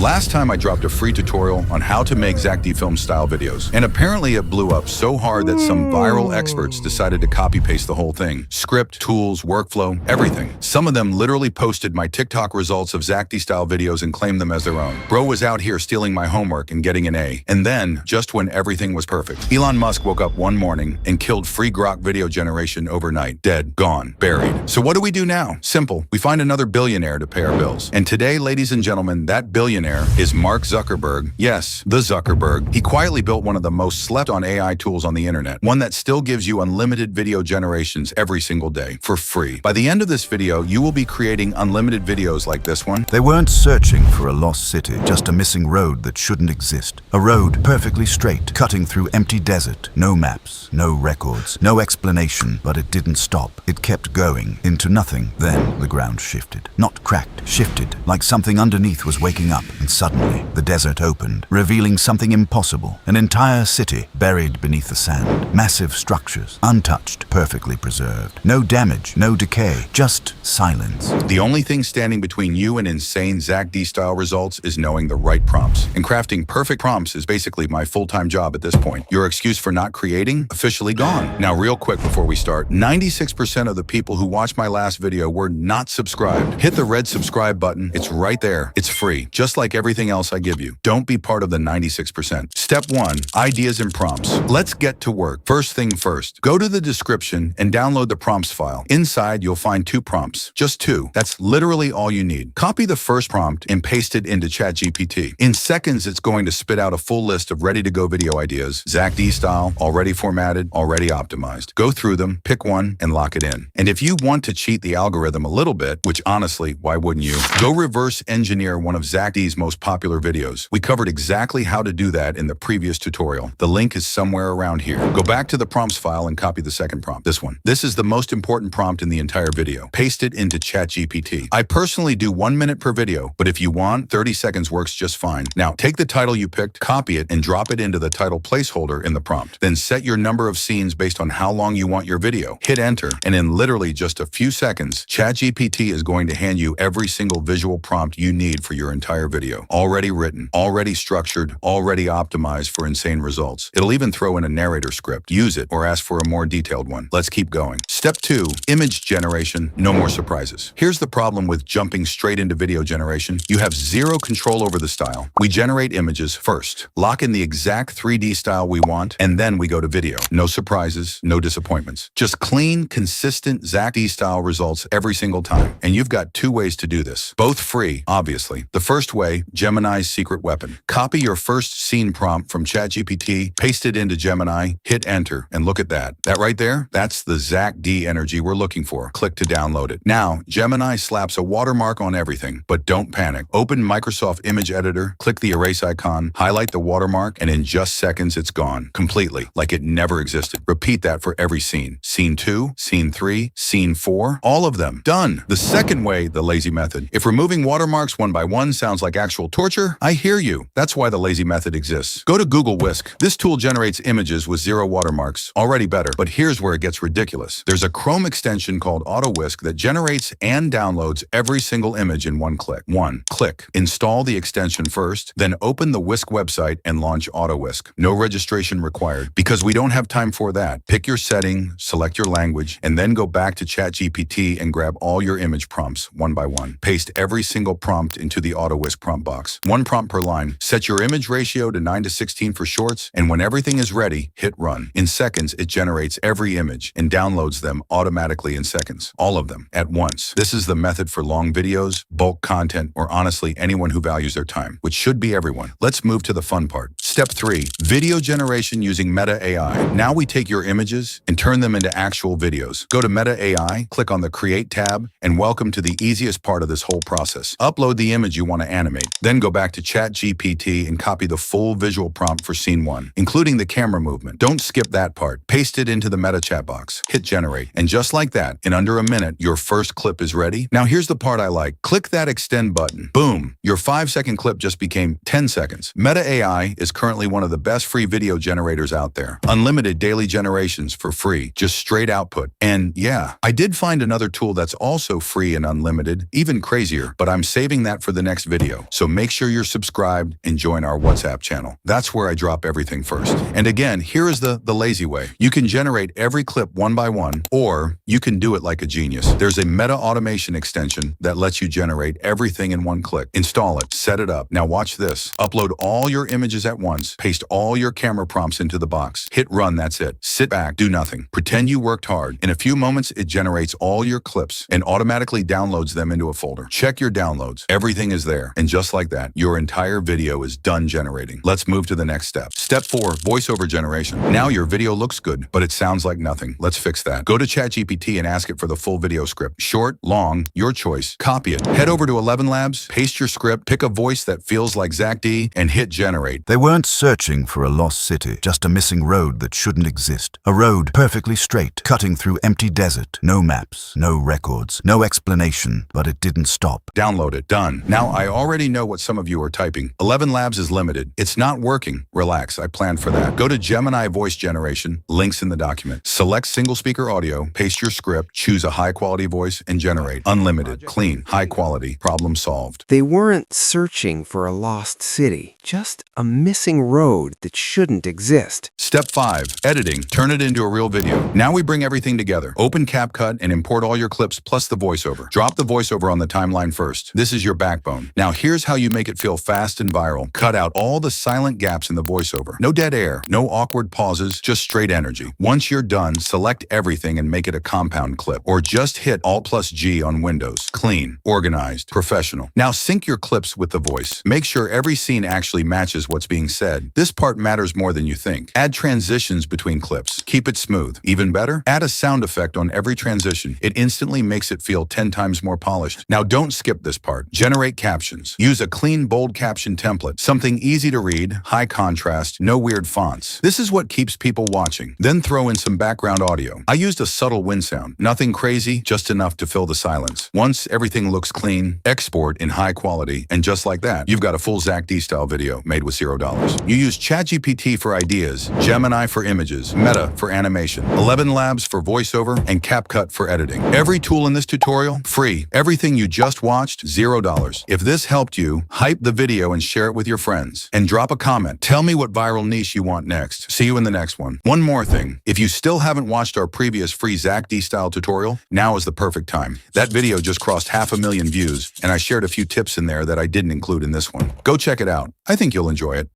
Last time I dropped a free tutorial on how to make Zack D Films style videos, and apparently it blew up so hard that some viral experts decided to copy-paste the whole thing. Script, tools, workflow, everything. Some of them literally posted my TikTok results of Zack D style videos and claimed them as their own. Bro was out here stealing my homework and getting an A. And then, just when everything was perfect, Elon Musk woke up one morning and killed free Grok video generation overnight. Dead, gone, buried. So what do we do now? Simple. We find another billionaire to pay our bills. And today, ladies and gentlemen, that billionaire is Mark Zuckerberg. Yes, the Zuckerberg. He quietly built one of the most slept on AI tools on the internet, one that still gives you unlimited video generations every single day for free. By the end of this video, you will be creating unlimited videos like this one. They weren't searching for a lost city, just a missing road that shouldn't exist. A road perfectly straight, cutting through empty desert. No maps, no records, no explanation, but it didn't stop. It kept going into nothing. Then the ground shifted. Not cracked, shifted, like something underneath was waking up, and suddenly the desert opened, revealing something impossible. An entire city buried beneath the sand. Massive structures, untouched, perfectly preserved. No damage, no decay, just silence. The only thing standing between you and insane Zack D style results is knowing the right prompts. And crafting perfect prompts is basically my full-time job at this point. Your excuse for not creating? Officially gone. Now, real quick before we start, 96% of the people who watched my last video were not subscribed. Hit the red subscribe button. It's right there. It's free, just like everything else I give you. Don't be part of the 96%. Step 1, ideas and prompts. Let's get to work. First thing first, go to the description and download the prompts file. Inside, you'll find 2 prompts. Just 2. That's literally all you need. Copy the first prompt and paste it into ChatGPT. In seconds, it's going to spit out a full list of ready-to-go video ideas. Zack D style, already formatted, already optimized. Go through them, pick one, and lock it in. And if you want to cheat the algorithm a little bit, which honestly, why wouldn't you? Go reverse engineer one of Zack D's most popular videos. We covered exactly how to do that in the previous tutorial. The link is somewhere around here. Go back to the prompts file and copy the second prompt, this one. This is the most important prompt in the entire video. Paste it into ChatGPT. I personally do 1 minute per video, but if you want, 30 seconds works just fine. Now, take the title you picked, copy it, and drop it into the title placeholder in the prompt. Then set your number of scenes based on how long you want your video. Hit enter, and in literally just a few seconds, ChatGPT is going to hand you every single visual prompt you need for your entire video. Already written, already structured, already optimized for insane results. It'll even throw in a narrator script. Use it or ask for a more detailed one. Let's keep going. Step 2, image generation. No more surprises. Here's the problem with jumping straight into video generation. You have zero control over the style. We generate images first, lock in the exact 3D style we want, and then we go to video. No surprises, no disappointments. Just clean, consistent Zack D style results every single time. And you've got 2 ways to do this. Both free, obviously. The first way, Gemini's secret weapon. Copy your first scene prompt from ChatGPT, paste it into Gemini, hit enter, and look at that. That right there, that's the Zack D energy we're looking for. Click to download it. Now, Gemini slaps a watermark on everything, but don't panic. Open Microsoft Image Editor, click the erase icon, highlight the watermark, and in just seconds, it's gone. Completely, like it never existed. Repeat that for every scene. Scene 2, scene 3, scene 4, all of them. Done. The second way, the lazy method. If removing watermarks one by one sounds like actual torture, I hear you. That's why the lazy method exists. Go to Google Whisk. This tool generates images with 0 watermarks. Already better, but here's where it gets ridiculous. There's a Chrome extension called Auto Whisk that generates and downloads every single image in one click. Click. Install the extension first, then open the Whisk website and launch Auto Whisk. No registration required, because we don't have time for that. Pick your setting, select your language, and then go back to ChatGPT and grab all your image prompts one by one. Paste every single prompt into the Auto Whisk prompt box. 1 prompt per line. Set your image ratio to 9:16 for shorts, and when everything is ready, hit run. In seconds, it generates every image and downloads them automatically in seconds. All of them at once. This is the method for long videos, bulk content, or honestly anyone who values their time, which should be everyone. Let's move to the fun part. Step 3, video generation using Meta AI. Now we take your images and turn them into actual videos. Go to Meta AI, click on the Create tab, and welcome to the easiest part of this whole process. Upload the image you want to animate. Then go back to ChatGPT and copy the full visual prompt for scene 1, including the camera movement. Don't skip that part. Paste it into the Meta chat box. Hit generate. And just like that, in under a minute, your first clip is ready. Now here's the part I like. Click that extend button. Boom. Your 5-second clip just became 10 seconds. Meta AI is currently currently one of the best free video generators out there. Unlimited daily generations for free, just straight output. And yeah, I did find another tool that's also free and unlimited, even crazier, but I'm saving that for the next video. So make sure you're subscribed and join our WhatsApp channel. That's where I drop everything first. And again, here is the lazy way. You can generate every clip one by one, or you can do it like a genius. There's a meta automation extension that lets you generate everything in one click. Install it, set it up. Now watch this. Upload all your images at once, paste all your camera prompts into the box. Hit run, that's it. Sit back, do nothing. Pretend you worked hard. In a few moments, it generates all your clips and automatically downloads them into a folder. Check your downloads. Everything is there. And just like that, your entire video is done generating. Let's move to the next step. Step 4, voiceover generation. Now your video looks good, but it sounds like nothing. Let's fix that. Go to ChatGPT and ask it for the full video script. Short, long, your choice. Copy it. Head over to 11 Labs, paste your script, pick a voice that feels like Zack D, and hit generate. They weren't searching for a lost city, just a missing road that shouldn't exist. A road perfectly straight, cutting through empty desert. No maps, no records, no explanation, but it didn't stop. Download it. Done. Now, I already know what some of you are typing. 11 Labs is limited. It's not working. Relax, I planned for that. Go to Gemini Voice Generation, links in the document. Select single speaker audio, paste your script, choose a high quality voice, and generate. Unlimited, clean, high quality, problem solved. They weren't searching for a lost city, just a missing road that shouldn't exist. Step 5, editing. Turn it into a real video. Now we bring everything together. Open CapCut and import all your clips plus the voiceover. Drop the voiceover on the timeline first. This is your backbone. Now here's how you make it feel fast and viral. Cut out all the silent gaps in the voiceover. No dead air, no awkward pauses, just straight energy. Once you're done, select everything and make it a compound clip. Or just hit Alt+G on Windows. Clean, organized, professional. Now sync your clips with the voice. Make sure every scene actually matches what's being said. This part matters more than you think. Add transitions between clips. Keep it smooth. Even better, add a sound effect on every transition. It instantly makes it feel 10 times more polished. Now don't skip this part. Generate captions. Use a clean, bold caption template. Something easy to read, high contrast, no weird fonts. This is what keeps people watching. Then throw in some background audio. I used a subtle wind sound. Nothing crazy, just enough to fill the silence. Once everything looks clean, export in high quality, and just like that, you've got a full Zack D style video made with $0. You use ChatGPT for ideas, Gemini for images, Meta for animation, 11 Labs for voiceover, and CapCut for editing. Every tool in this tutorial, free. Everything you just watched, $0. If this helped you, hype the video and share it with your friends. And drop a comment. Tell me what viral niche you want next. See you in the next one. One more thing. If you still haven't watched our previous free Zack D style tutorial, now is the perfect time. That video just crossed 500,000 views, and I shared a few tips in there that I didn't include in this one. Go check it out. I think you'll enjoy it.